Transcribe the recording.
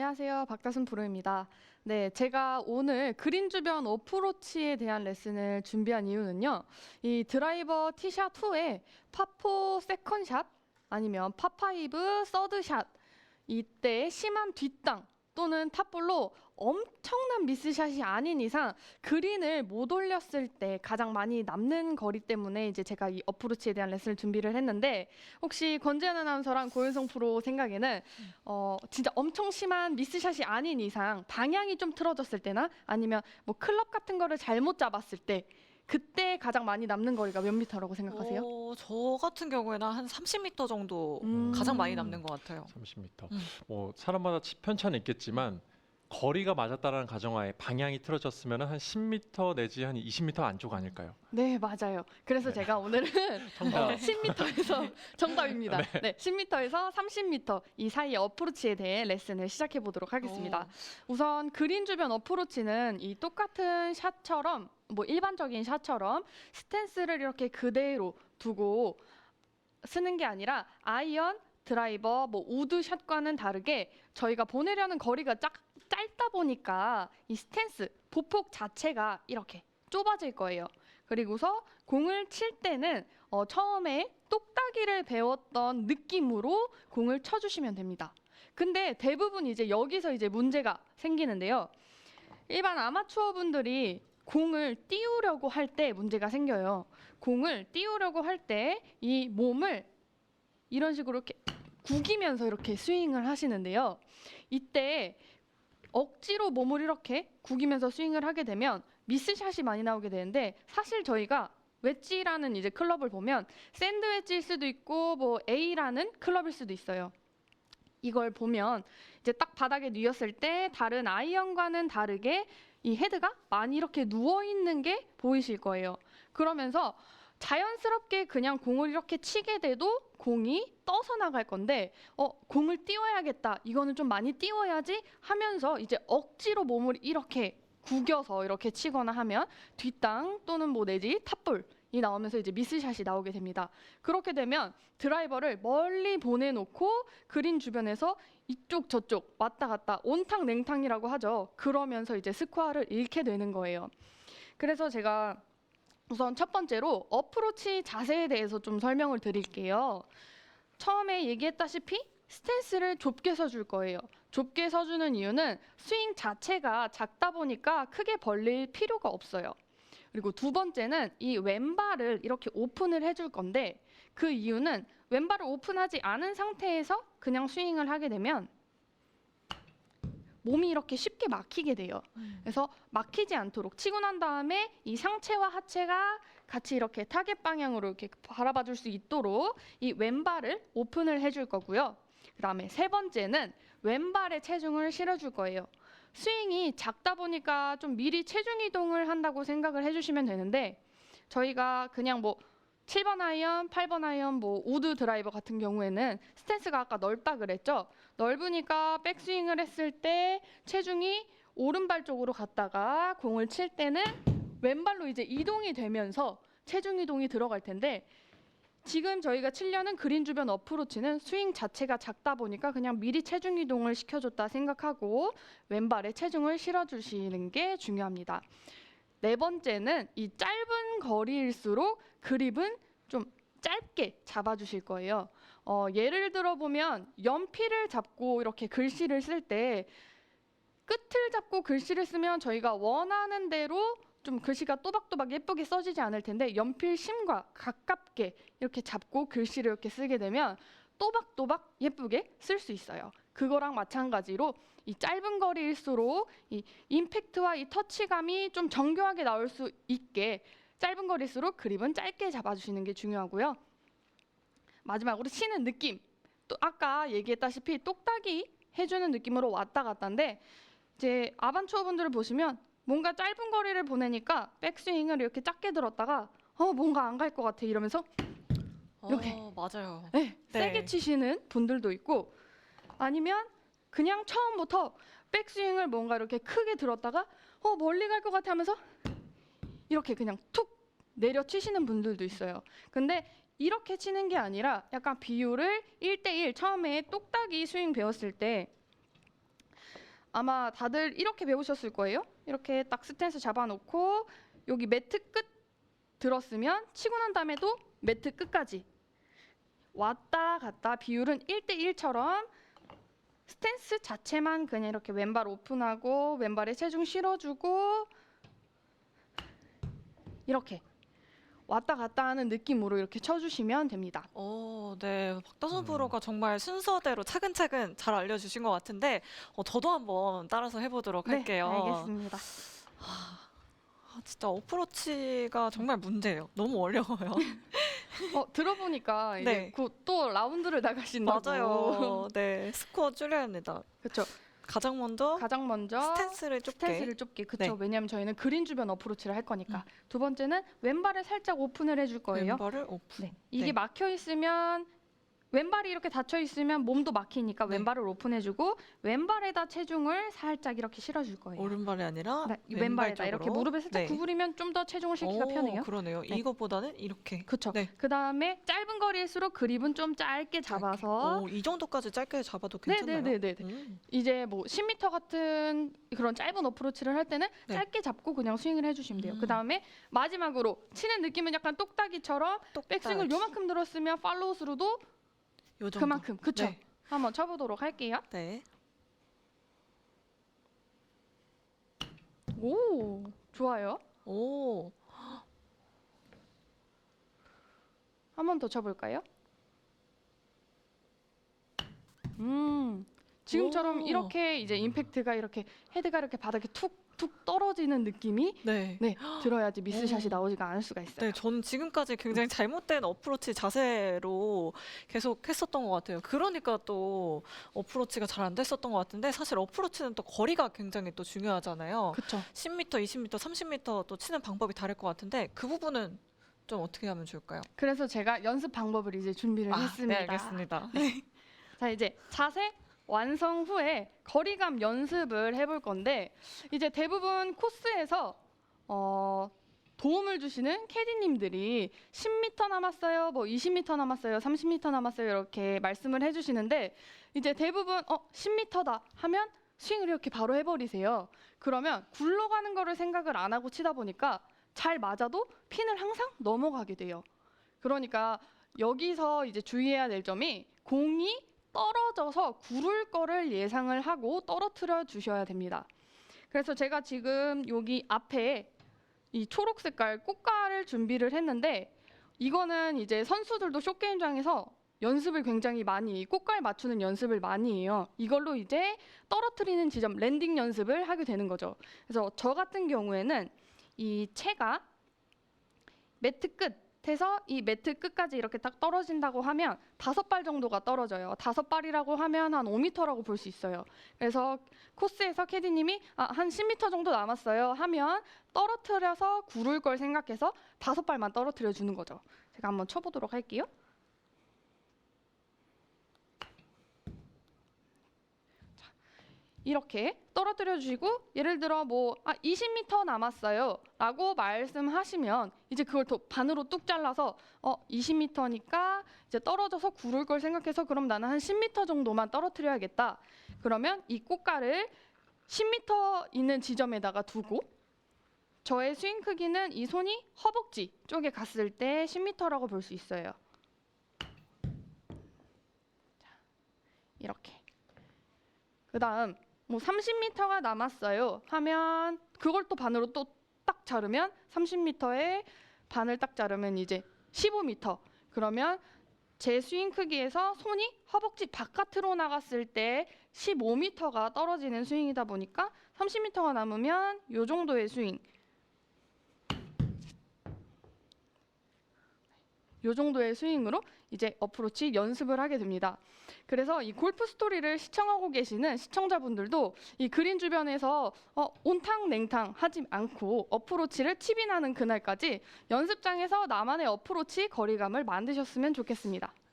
안녕하세요. 박다순 프로입니다. 네, 제가 오늘 그린 주변 어프로치에 대한 레슨을 준비한 이유는요. 이 드라이버 티샷 후에 파4 세컨샷 아니면 파5 서드샷 이때 심한 뒷땅 또는 탑볼로 엄청난 미스샷이 아닌 이상 그린을 못 올렸을 때 가장 많이 남는 거리 때문에 이제 제가 이 어프로치에 대한 레슨을 준비를 했는데 혹시 권재현 아나운서랑 고윤성 프로 생각에는 진짜 엄청 심한 미스샷이 아닌 이상 방향이 좀 틀어졌을 때나 아니면 뭐 클럽 같은 거를 잘못 잡았을 때 그때 가장 많이 남는 거리가 몇 미터라고 생각하세요? 저 같은 경우에는 한 30m 정도 음. 가장 많이 남는 것 같아요. 30m. 음. 뭐 사람마다 편차는 있겠지만 거리가 맞았다라는 가정하에 방향이 틀어졌으면 한 10m 내지 한 20m 안쪽 아닐까요? 네, 맞아요. 그래서 네. 제가 오늘은 정답. 10m에서 정답입니다. 네, 10m에서 30m 이 사이의 어프로치에 대해 레슨을 시작해 보도록 하겠습니다. 우선 그린 주변 어프로치는 이 똑같은 샷처럼 뭐 일반적인 샷처럼 스탠스를 이렇게 그대로 두고 쓰는 게 아니라 아이언, 드라이버, 뭐 우드 샷과는 다르게 저희가 보내려는 거리가 짧다 보니까 이 스탠스, 보폭 자체가 이렇게 좁아질 거예요. 그리고서 공을 칠 때는 처음에 똑딱이를 배웠던 느낌으로 공을 쳐주시면 됩니다. 근데 대부분 이제 여기서 이제 문제가 생기는데요. 일반 아마추어 분들이 공을 띄우려고 할 때 문제가 생겨요. 공을 띄우려고 할 때 이 몸을 이런 식으로 이렇게 구기면서 이렇게 스윙을 하시는데요. 이때 억지로 몸을 이렇게 구기면서 스윙을 하게 되면 미스샷이 많이 나오게 되는데 사실 저희가 웨지라는 이제 클럽을 보면 샌드 웨지일 수도 있고 뭐 A라는 클럽일 수도 있어요. 이걸 보면 이제 딱 바닥에 뉘었을 때 다른 아이언과는 다르게 이 헤드가 많이 이렇게 누워 있는 게 보이실 거예요. 그러면서 자연스럽게 그냥 공을 이렇게 치게 돼도 공이 떠서 나갈 건데 공을 띄워야겠다. 이거는 좀 많이 띄워야지 하면서 이제 억지로 몸을 이렇게 구겨서 이렇게 치거나 하면 뒷땅 또는 뭐 내지 탑볼이 나오면서 이제 미스샷이 나오게 됩니다. 그렇게 되면 드라이버를 멀리 보내놓고 그린 주변에서 이쪽 저쪽 왔다 갔다 온탕 냉탕이라고 하죠. 그러면서 이제 스코어를 잃게 되는 거예요. 그래서 제가 우선 첫 번째로 어프로치 자세에 대해서 좀 설명을 드릴게요. 처음에 얘기했다시피 스탠스를 좁게 서줄 거예요. 좁게 서주는 이유는 스윙 자체가 작다 보니까 크게 벌릴 필요가 없어요. 그리고 두 번째는 이 왼발을 이렇게 오픈을 해줄 건데 그 이유는 왼발을 오픈하지 않은 상태에서 그냥 스윙을 하게 되면 몸이 이렇게 쉽게 막히게 돼요. 그래서 막히지 않도록 치고 난 다음에 이 상체와 하체가 같이 이렇게 타겟 방향으로 이렇게 바라봐 줄 수 있도록 이 왼발을 오픈을 해줄 거고요. 그다음에 세 번째는 왼발에 체중을 실어줄 거예요. 스윙이 작다 보니까 좀 미리 체중 이동을 한다고 생각을 해주시면 되는데 저희가 그냥 뭐 7번 아이언, 8번 아이언, 뭐 우드 드라이버 같은 경우에는 스탠스가 아까 넓다 그랬죠. 넓으니까 백스윙을 했을 때 체중이 오른발 쪽으로 갔다가 공을 칠 때는 왼발로 이제 이동이 되면서 체중 이동이 들어갈 텐데 지금 저희가 치려는 그린 주변 어프로치는 스윙 자체가 작다 보니까 그냥 미리 체중 이동을 시켜줬다 생각하고 왼발에 체중을 실어주시는 게 중요합니다. 네 번째는 이 짧은 거리일수록 그립은 좀 짧게 잡아주실 거예요. 예를 들어 보면 연필을 잡고 이렇게 글씨를 쓸 때 끝을 잡고 글씨를 쓰면 저희가 원하는 대로 좀 글씨가 또박또박 예쁘게 써지지 않을 텐데 연필 심과 가깝게 이렇게 잡고 글씨를 이렇게 쓰게 되면 또박또박 예쁘게 쓸 수 있어요. 그거랑 마찬가지로 이 짧은 거리일수록 이 임팩트와 이 터치감이 좀 정교하게 나올 수 있게 짧은 거리일수록 그립은 짧게 잡아주시는 게 중요하고요. 마지막으로 치는 느낌. 또 아까 얘기했다시피 똑딱이 해주는 느낌으로 왔다 갔다인데 이제 아마추어 분들을 보시면 뭔가 짧은 거리를 보내니까 백스윙을 이렇게 작게 들었다가 뭔가 안 갈 것 같아 이러면서 이렇게 맞아요. 네, 세게 치시는 분들도 있고 아니면 그냥 처음부터 백스윙을 뭔가 이렇게 크게 들었다가 멀리 갈 것 같아 하면서 이렇게 그냥 툭 내려 치시는 분들도 있어요. 근데 이렇게 치는 게 아니라 약간 비율을 1대1 처음에 똑딱이 스윙 배웠을 때 아마 다들 이렇게 배우셨을 거예요. 이렇게 딱 스탠스 잡아놓고 여기 매트 끝 들었으면 치고 난 다음에도 매트 끝까지 왔다 갔다 비율은 1대1처럼 스탠스 자체만 그냥 이렇게 왼발 오픈하고 왼발에 체중 실어주고 이렇게 왔다 갔다 하는 느낌으로 이렇게 쳐주시면 됩니다. 네. 박다솜 프로가 정말 순서대로 차근차근 잘 알려주신 것 같은데 저도 한번 따라서 해보도록 할게요. 네, 알겠습니다. 진짜 어프로치가 정말 문제예요. 너무 어려워요. 들어보니까 이제 네. 곧 또 라운드를 나가신다고. 맞아요. 네. 스코어 줄여야 합니다. 그렇죠. 가장 먼저 가장 먼저 스탠스를 좁게. 스탠스를 좁게. 그렇죠. 네. 왜냐하면 저희는 그린 주변 어프로치를 할 거니까. 두 번째는 왼발을 살짝 오픈을 해줄 거예요. 왼발을 오픈. 네. 이게 네. 막혀 있으면 왼발이 이렇게 닫혀 있으면 몸도 막히니까 네. 왼발을 오픈해주고 왼발에다 체중을 살짝 이렇게 실어줄 거예요. 오른발이 아니라 네, 이 왼발 왼발에다 이렇게 쪽으로. 무릎을 살짝 네. 구부리면 좀 더 체중을 실기가 편해요. 그러네요. 네. 이것보다는 이렇게. 그렇죠. 네. 그 다음에 짧은 거리일수록 그립은 좀 짧게 잡아서 이 정도까지 짧게 잡아도 괜찮나요? 네네네네. 음. 이제 뭐 10m 같은 그런 짧은 어프로치를 할 때는 네. 짧게 잡고 그냥 스윙을 해주시면 돼요. 그 다음에 마지막으로 치는 느낌은 약간 똑딱이처럼 백스윙을 똑딱이. 요만큼 들었으면 팔로우 스루도 요 정도. 그만큼. 그쵸? 네. 한번 쳐보도록 할게요. 네. 오, 좋아요. 오. 한 번 더 쳐볼까요? 지금처럼 오. 이렇게 이제 임팩트가 이렇게 헤드가 이렇게 바닥에 툭툭 떨어지는 느낌이 네. 들어야지 미스샷이 오. 나오지가 않을 수가 있어요. 네, 저는 지금까지 굉장히 잘못된 어프로치 자세로 계속 했었던 것 같아요. 그러니까 또 어프로치가 잘 안 됐었던 것 같은데 사실 어프로치는 또 거리가 굉장히 또 중요하잖아요. 그쵸. 10m, 20m, 30m 또 치는 방법이 다를 것 같은데 그 부분은 좀 어떻게 하면 좋을까요? 그래서 제가 연습 방법을 이제 준비를 했습니다. 네, 알겠습니다. 자, 이제 자세 완성 후에 거리감 연습을 해볼 건데 이제 대부분 코스에서 도움을 주시는 캐디님들이 10m 남았어요, 뭐 20m 남았어요, 30m 남았어요 이렇게 말씀을 해주시는데 이제 대부분 10m다 하면 스윙을 이렇게 바로 해버리세요. 그러면 굴러가는 거를 생각을 안 하고 치다 보니까 잘 맞아도 핀을 항상 넘어가게 돼요. 그러니까 여기서 이제 주의해야 될 점이 공이 떨어져서 구를 거를 예상을 하고 떨어뜨려 주셔야 됩니다. 그래서 제가 지금 여기 앞에 이 초록 색깔 꽃가를 준비를 했는데 이거는 이제 선수들도 숏게임장에서 연습을 굉장히 많이 꽃갈 맞추는 연습을 많이 해요. 이걸로 이제 떨어뜨리는 지점 랜딩 연습을 하게 되는 거죠. 그래서 저 같은 경우에는 이 채가 매트 끝에서 이 매트 끝까지 이렇게 딱 떨어진다고 하면 5발 정도가 떨어져요. 5발이라고 하면 한 5m라고 볼 수 있어요. 그래서 코스에서 캐디님이 한 10m 정도 남았어요 하면 떨어뜨려서 구를 걸 생각해서 5발만 떨어뜨려 주는 거죠. 제가 한번 쳐보도록 할게요. 이렇게 떨어뜨려 주시고 예를 들어 뭐 20m 남았어요 라고 말씀하시면 이제 그걸 더 반으로 뚝 잘라서 20m니까 이제 떨어져서 구를 걸 생각해서 그럼 나는 한 10m 정도만 떨어뜨려야겠다. 그러면 이 꽃가를 10m 있는 지점에다가 두고 저의 스윙 크기는 이 손이 허벅지 쪽에 갔을 때 10m라고 볼 수 있어요. 자, 이렇게. 그 다음 뭐 30m가 남았어요 하면 그걸 또 반으로 또 딱 자르면 30m에 반을 딱 자르면 이제 15m. 그러면 제 스윙 크기에서 손이 허벅지 바깥으로 나갔을 때 15m가 떨어지는 스윙이다 보니까 30m가 남으면 이 정도의 스윙. 이 정도의 스윙으로 이제 어프로치 연습을 하게 됩니다. 그래서 이 골프 스토리를 시청하고 계시는 시청자분들도 이 그린 주변에서 온탕 냉탕 하지 않고 어프로치를 칩이 나는 그날까지 연습장에서 나만의 어프로치 거리감을 만드셨으면 좋겠습니다.